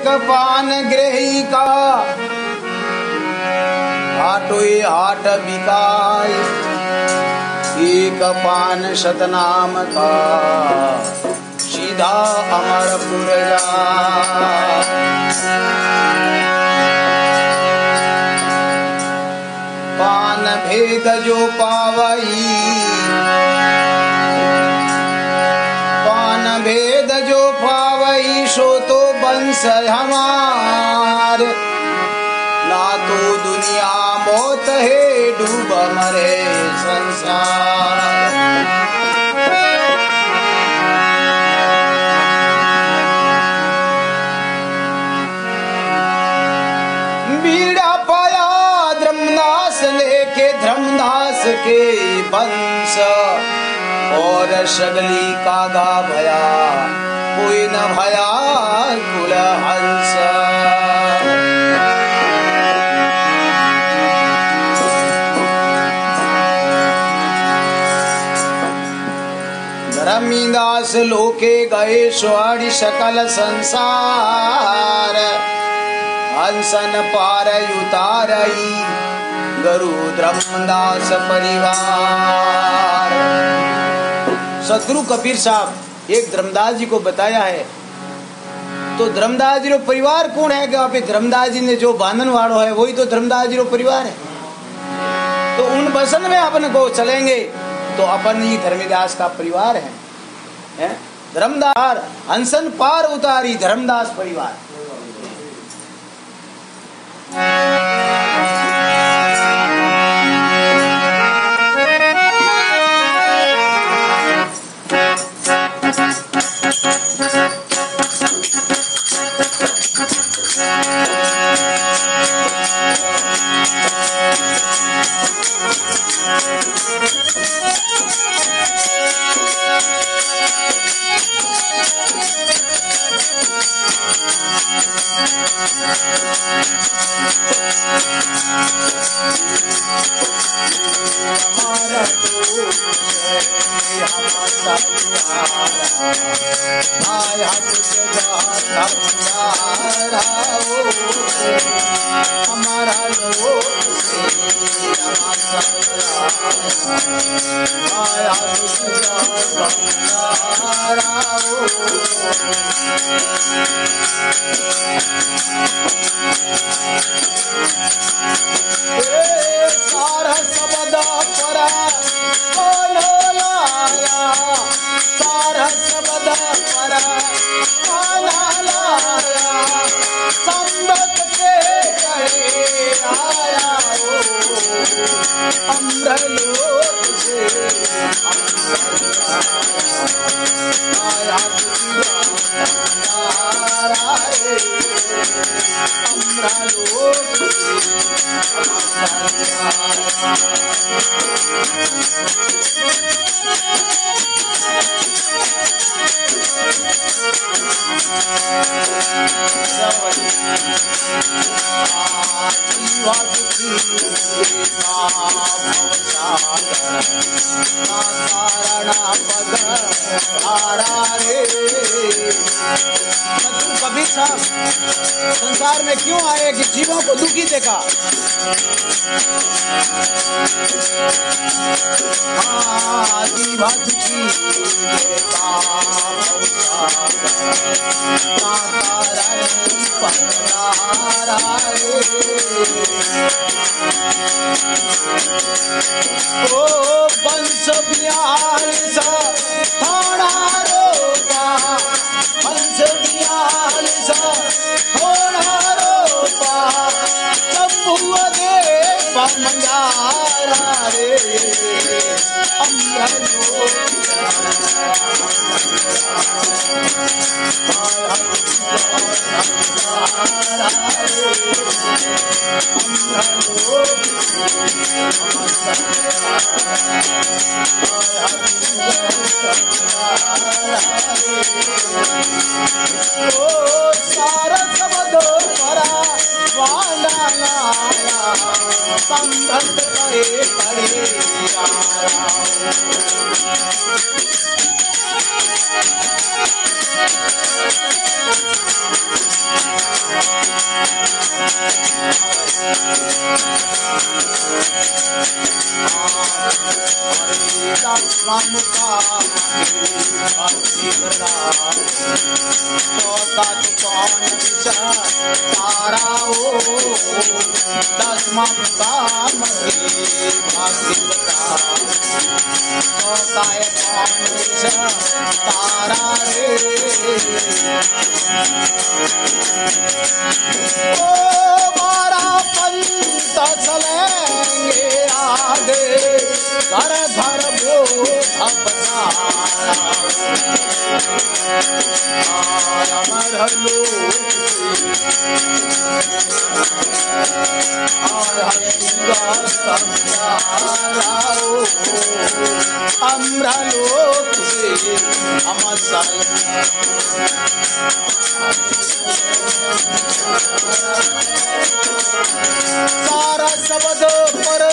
एक पान ग्रही का हाटोए हाट बिकाय, एक पान शतनाम का सीधा अमरपुर जाय। पान भेद जो पावई, पान भेद जो पावई सो तो वंश हमार, ना तो दुनिया मौत है डूब मरे संसार। बीड़ा पाया धर्मदास लेके धर्मदास के वंश, और सगली कागा भया कोई न भया कुल हंस। धर्मदास लोके गए स्वाड़ी सकल संसार, हंसन पार उतारई गुरु धर्मदास परिवार। सदगुरु कबीर साहब एक धर्मदास जी को बताया है, तो धर्मदास जी रो परिवार कौन है कि आप धर्मदास जी ने जो बांधन वालों है वही तो धर्मदास जी रो परिवार है। तो उन बसन में अपन को चलेंगे तो अपन ही धर्मदास का परिवार है? धर्मदास हंसन पार उतारी धर्मदास परिवार। कबीर साहब संसार में क्यों आए कि जीवों को दुखी देखा। जीवा दुखी देखा ओ बंश बिहार सा थाना रोका, बंश बिहार सा थाना रोका, चंबुआ दे मंगारा रे सारा सबदो परा वांडा लाया संघर्ष करे पड़े सारा शब्द पर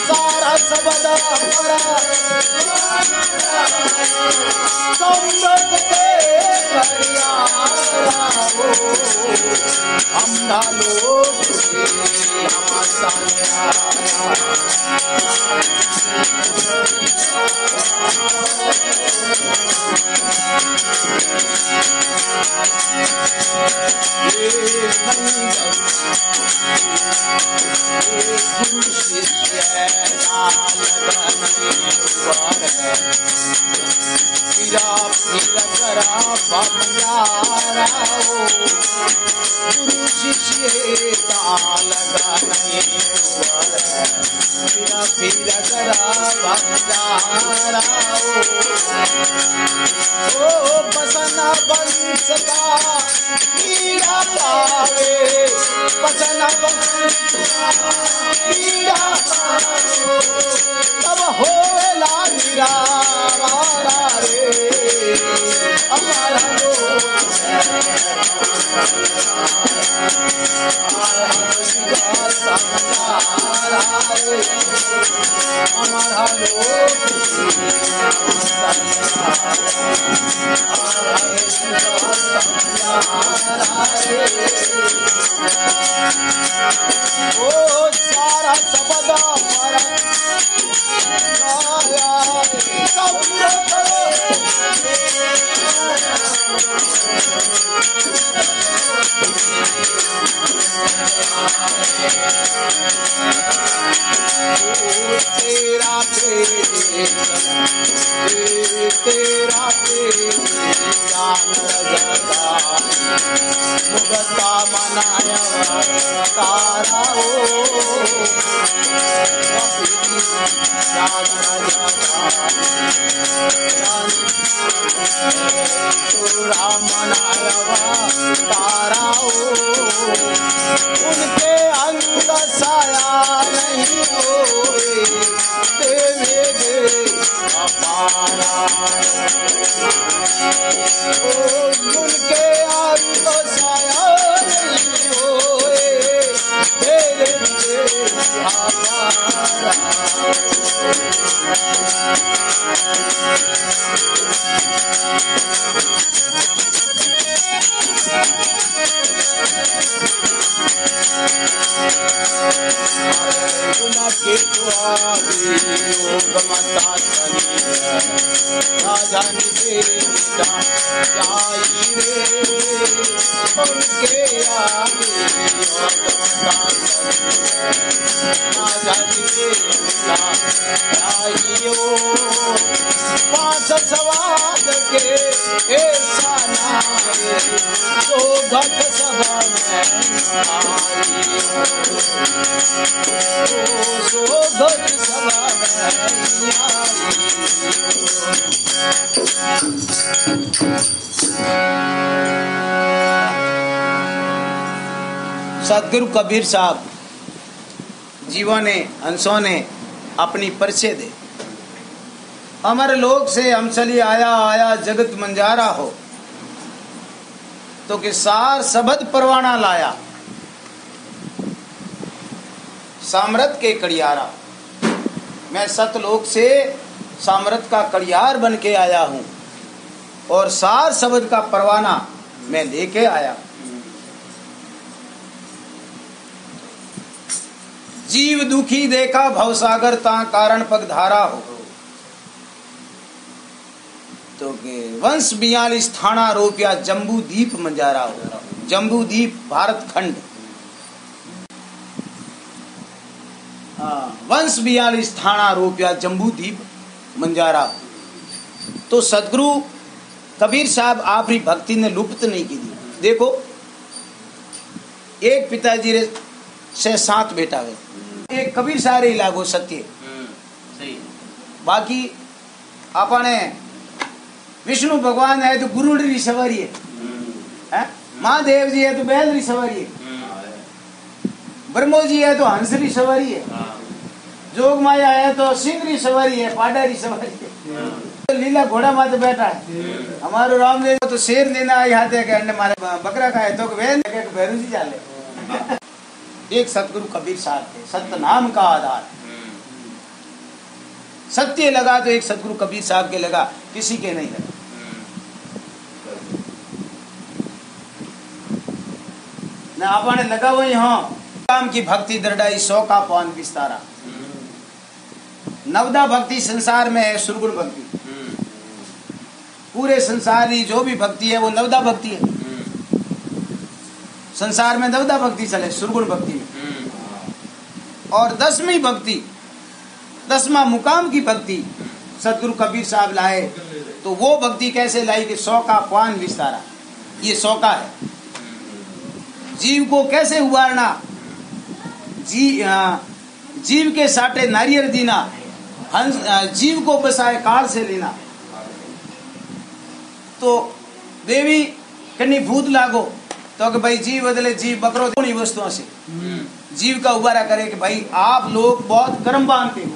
सारा शब्द पर समृद्ध के हमरा लोग तब होएला निरावारा रे हमारा सारा शब्द तेरा मुगता मनाया तारा तारा उनके अंग साया नहीं होए देवे अपारा उनके अंग साया नहीं होए देवे अपारा के राजा रे उनके आगे पांच सवाल के ऐसा नारे तो घट सभा में सदगुरु कबीर साहब जीवों ने हंसों ने अपनी परिचय दे अमर लोक से हम चली आया आया जगत मंजारा हो तो कि सार सबद परवाना लाया सामरत के कड़ियारा। मैं सतलोक से सामर्थ का कड़ियार बन के आया हूँ और सार शब्द का परवाना मैं लेके आया। जीव दुखी देखा भवसागर ता कारण पगधारा हो। तो वंश 42 थाना रोपिया जम्बू द्वीप मंजारा हो। जम्बू द्वीप भारत खंड। वंश 42 थाना रोपिया जम्बू द्वीप मंजारा। तो सदगुरु कबीर साहब आपरी भक्ति ने लुप्त नहीं की थी। देखो एक पिताजी रे से 7 बेटा हुए, एक कबीर साहब ही लागो सत्य सही। बाकी अपने विष्णु भगवान है तो गुरु री सवारी है, महादेव जी है तो बैल री सवारी है, ब्रह्मो जी है तो हंस री सवारी है, जोग माया है तो सिंह री सवारी है, पाडा री सवारी है, तो लीला घोड़ा माते बैठा है। हमारो रामदेव तो शेर देना आई हाथ है कि मारे बकरा का है तो भैरू जी जाले। एक सतगुरु कबीर साहब थे, सत्य नाम का आधार। सत्य लगा तो एक सतगुरु कबीर साहब के लगा, किसी के नहीं लगा। न आपने लगा वही हाँ काम की भक्ति दरडाई 100 का पान विस्तारा। नवदा भक्ति संसार में है, सुरगुण भक्ति। पूरे संसार की जो भी भक्ति है वो नवदा भक्ति है। संसार में नवदा भक्ति चले, सुरगुण भक्ति में। और 10वीं भक्ति, 10वां मुकाम की भक्ति सतगुरु कबीर साहब लाए। तो वो भक्ति कैसे लाई कि 100 का पान विस्तारा। ये 100 का है। जीव को कैसे उबारना, जीव के साटे नारियल दीना, जीव को बसाए काल से लेना। तो देवी कन्नी भूत लागो तो कि भाई जीव बदले, जीव बकरो थोड़ी वस्तुओं से जीव का उबारा करे कि भाई आप लोग बहुत कर्म बांधते हो,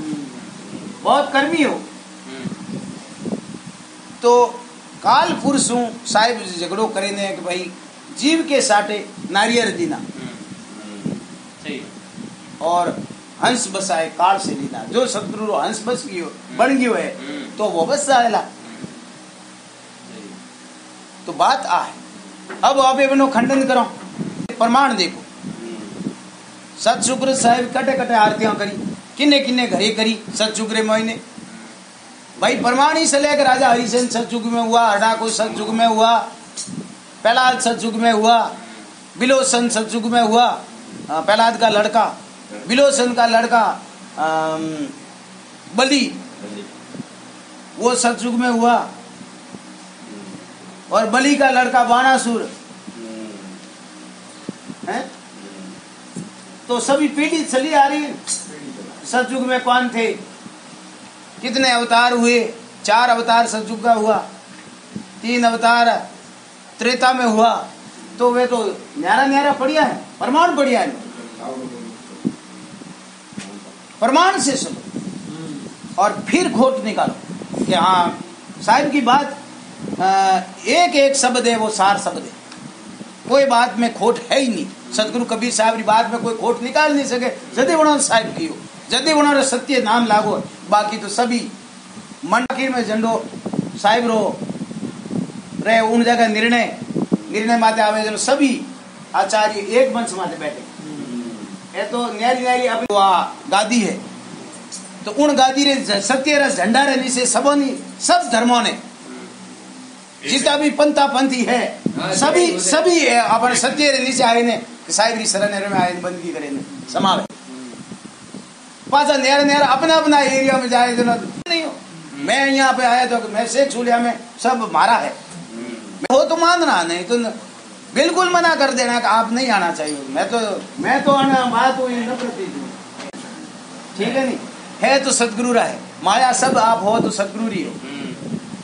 बहुत कर्मी हो। तो काल पुरुष हूं साहिब झगड़ो करेंगे कि भाई जीव के साटे नारियल दीना और हंस बसाए काल से लीना। जो सतगुरु हंस बस गयो बन गयो है तो वो बस आएला। तो बात आ है। अब आप इनो खंडन करो, प्रमाण देखो। सत शुक्र साहिब कटे कटे आरतियां करी, किन्ने किन्ने घरे करी सत शुक्र महीने। भाई प्रमाण ही चले कि राजा हरिसेन सतयुग में हुआ, हरडाकुश सतयुग में हुआ, प्रहलाद सतयुग में हुआ, बिलोसन सतयुग में हुआ। प्रहलाद का लड़का, बिलोसन का लड़का बलि, वो सतयुग में हुआ। और बलि का लड़का बाणासुर है। तो सभी पीढ़ी चली आ रही है। सतयुग में कौन थे, कितने अवतार हुए? 4 अवतार सतयुग का हुआ, 3 अवतार त्रेता में हुआ। तो वे तो न्यारा न्यारा बढ़िया है, प्रमाण बढ़िया है। प्रमाण से सुनो और फिर खोट निकालो कि हाँ साहिब की बात एक एक शब्द है वो सार शब्द है, कोई बात में खोट है ही नहीं। सतगुरु कबीर साहब की बात में कोई खोट निकाल नहीं सके। जदि उन्होंने साहिब की हो, जदि उन्होंने सत्य नाम लागो। बाकी तो सभी मंडकीर में झंडो साहिब रो रहे उन जगह निर्णय माते आवे जन सभी आचार्य एक मंच माते बैठे। ये तो न्यारी न्यारी अभी गादी है तो उन गादी रे सत्य रस झंडा रे नीचे सब धर्मों ने जितना भी पंथा पंथी है सभी अपन सत्य रे नीचे आए ने साहिब री शरण में आए बंदगी करे ने समावे। पासा न्यारा अपना एरिया में जाए तो नहीं हो। मैं यहाँ पे आया तो मैं शेख छूलिया में सब मारा है, वो तो मानना नहीं तो बिल्कुल मना कर देना कि आप नहीं आना चाहिए। मैं तो आना बात हुई नफरत। ठीक है नहीं है तो सतगुरु रहा है। माया सब आप हो तो सतगुरु ही हो।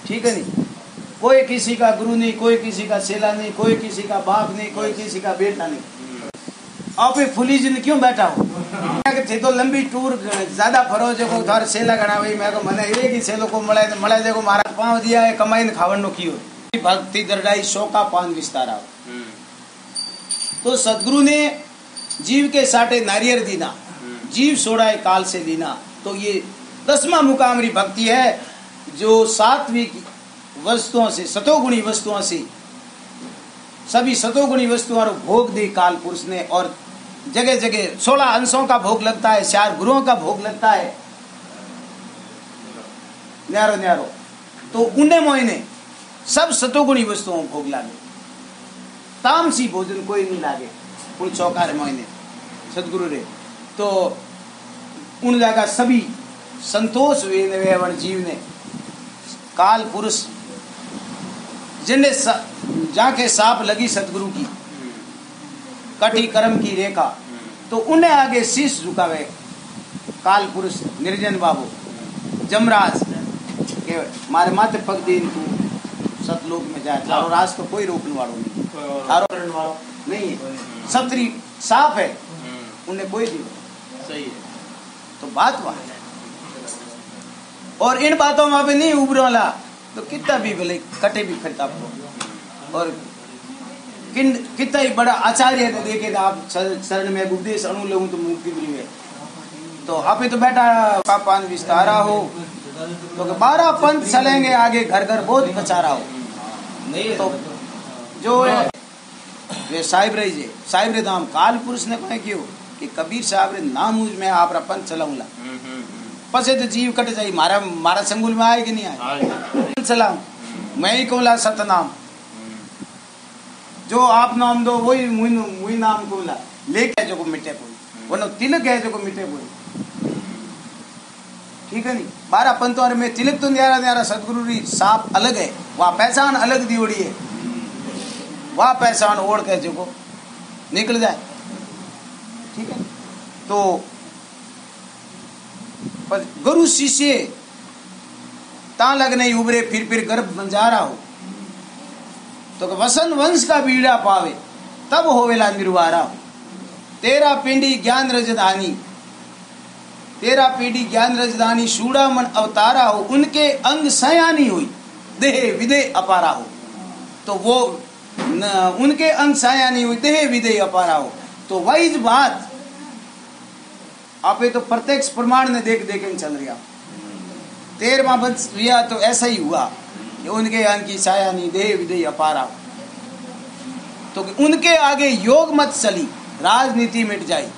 ठीक है नहीं, कोई किसी का गुरु नहीं, कोई किसी का सेला नहीं, कोई किसी का बाप नहीं, कोई किसी का बेटा नहीं। आप फुली जिन क्यों बैठा हो? थे तो लंबी टूर ज्यादा फरो जो को थार सेला गणा भाई मैं को मने एक ही सेलो को मळे देखो मारा पांव दिया है कमाई ने खावन नो कियो। भक्ति दरडाई 100 का पान विस्तारा। तो सदगुरु ने जीव के साटे नारियल दीना, जीव सोड़ाए काल से लीना। तो ये 10वां मुकाम री भक्ति है जो सात्विक वस्तुओं से, सतोगुणी वस्तुओं से, सभी सतोगुणी वस्तुओं को भोग दे काल पुरुष ने। और जगह जगह 16 अंशों का भोग लगता है, 4 गुरुओं का भोग लगता है, न्यारो न्यारो। तो उन्हें मोइने सब सतोगुणी वस्तुओं भोग लागे, तामसी भोजन कोई नहीं लागे उन चौकार मोइने सदगुरु रे। तो उन जगह सभी संतोष हुए वन जीव ने काल पुरुष जिन्हें जाके साप लगी सतगुरु की कटी कर्म की रेखा, तो उन्हें आगे शीश झुकावे काल पुरुष निर्जन बाबू जमराज के मारे माथे पग दीन तू सतलोक में जाए, थारो राज तो कोई रोकने वालों नहीं, थारो नहीं है, सतरी साफ है, उन्हें कोई नहीं। सही है, तो बात वहां है। और इन बातों में भी नहीं उभर वाला तो कितना भी भले कटे भी फिरता आपको। और कितना ही बड़ा आचार्य ने देखे आप शरण में उपदेश अणु लूं तो मुक्ति मिली है। तो आप तो बेटा पापान विस्तारा हो तो 12 पंथ चलेंगे आगे, घर घर बहुत कचारा हो। तो जो वे साहिब रही जे साहिब रे दाम काल पुरुष ने कहे क्यों कि कबीर साहब रे नाम मुझ में आप पंथ चलाऊंगा, पसे तो जीव कट जाई, मारा संगुल में आए कि नहीं आए, चलाऊं मैं ही कहला सतनाम, जो आप नाम दो वही मुई नाम कहला, लेके जो को मिटे कोई वनो तिलक है जो को मिटे कोई, ठीक है नहीं। 12 पंतों में तिलक तो न्यारा न्यारा सदगुरु री साप अलग है, वह पहचान अलग दियोड़ी है, वह पहचान ओढ़ के जो को निकल जाए, ठीक है। तो गुरु शिष्य ता लग नहीं उभरे फिर गर्भ बंजारा हो, तो वसन वंश का बीड़ा पावे तब होवेला निर्वारा हो। तेरा पिंडी ज्ञान रजधानी, तेरा पीढ़ी ज्ञान रजधानी, शूड़ा मन अवतारा हो, उनके अंग सयानी हुई देह विदेह अपारा हो। तो वो उनके अंग सयानी हुई देह विदेह अपारा हो। तो वही बात आप तो प्रत्यक्ष प्रमाण ने देख देख चल रहा। 13वां वंश लिया तो ऐसा ही हुआ कि उनके अंग की सयानी देह विदेह अपारा हो। तो उनके आगे योग मत चली, राजनीति मिट जाई,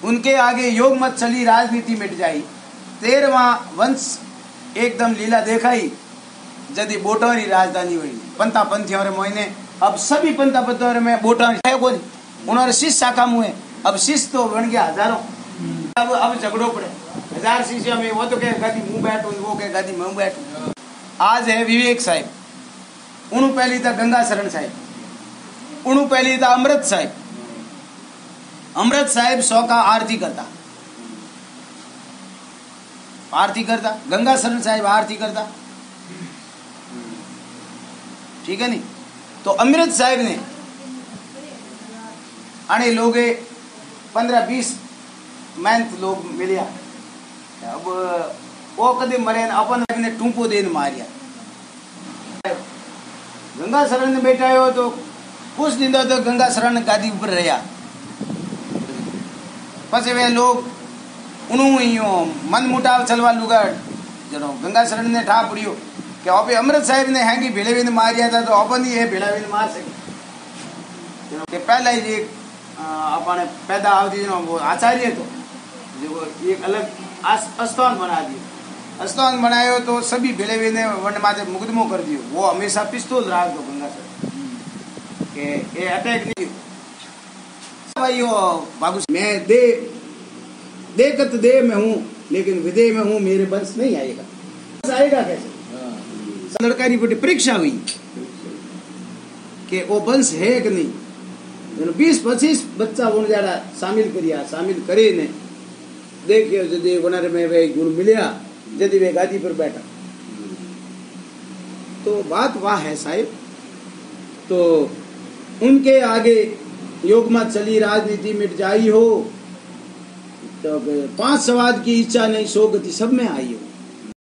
उनके आगे योग मत चली, राजनीति मिट जाई। 13वां वंश एकदम लीला देखाई जदि बोटोरी राजधानी हुई पंथा पंथियों रे मोइने। अब सभी पंथा पंथियों में बोटोरी है कोई, उन्होंने शिष्य शाखा मुए, अब शिष्य तो बन गया हजारों। अब झगड़ो पड़े 1000 शिष्य में, वो तो कहे गादी मुंह बैठू, वो कहे गादी मैं बैठू। आज है विवेक साहिब, उन्हों पहली था गंगा शरण साहिब, उन्हों पहली था अमृत साहिब। अमृत साहिब 100 का आरती करता, आरती करता, गंगा शरण साहिब आरती करता, ठीक है नहीं। तो अमृत साहिब ने अने लोगे 15-20 मेहनत लोग मिलिया, अब वो कदे मरे अपन ने टूंपो देन मारिया। गंगा शरण ने बैठा हो तो कुछ दिन तो गंगा शरण गादी ऊपर रहा, पसे वे लोग उन्होंने मन मुटाव चलवा लुगा जनो गंगा शरण ने ठा पड़ियो कि आप अमृत साहिब ने हैंगी भेड़े मारिया था, तो अपन ही है भेड़ा मार सके। पहला ही एक अपने पैदा आवती वो आचार्य तो जो एक अलग स्थान बना दियो, स्थान बनायो तो सभी भेड़े ने वन माथे मुकदमो कर दियो। वो हमेशा पिस्तौल राख दो गंगा शरण के ये अटैक नहीं भाई हो बाबू, मैं देखत दे में हूँ लेकिन विदेह में हूँ, मेरे वंश नहीं आएगा। आएगा कैसे? लड़का की बड़ी परीक्षा हुई कि वो वंश है कि नहीं। 20-25 बच्चा उन ज्यादा शामिल करिया, शामिल करे ने देखियो यदि वनर में वे गुण मिलिया, यदि वे गादी पर बैठा तो बात वाह है साहिब। तो उनके आगे योग मत चली, राजनीति मिट जाई हो, तो 5 सवाद की इच्छा नहीं, 100 गति सब में आई हो।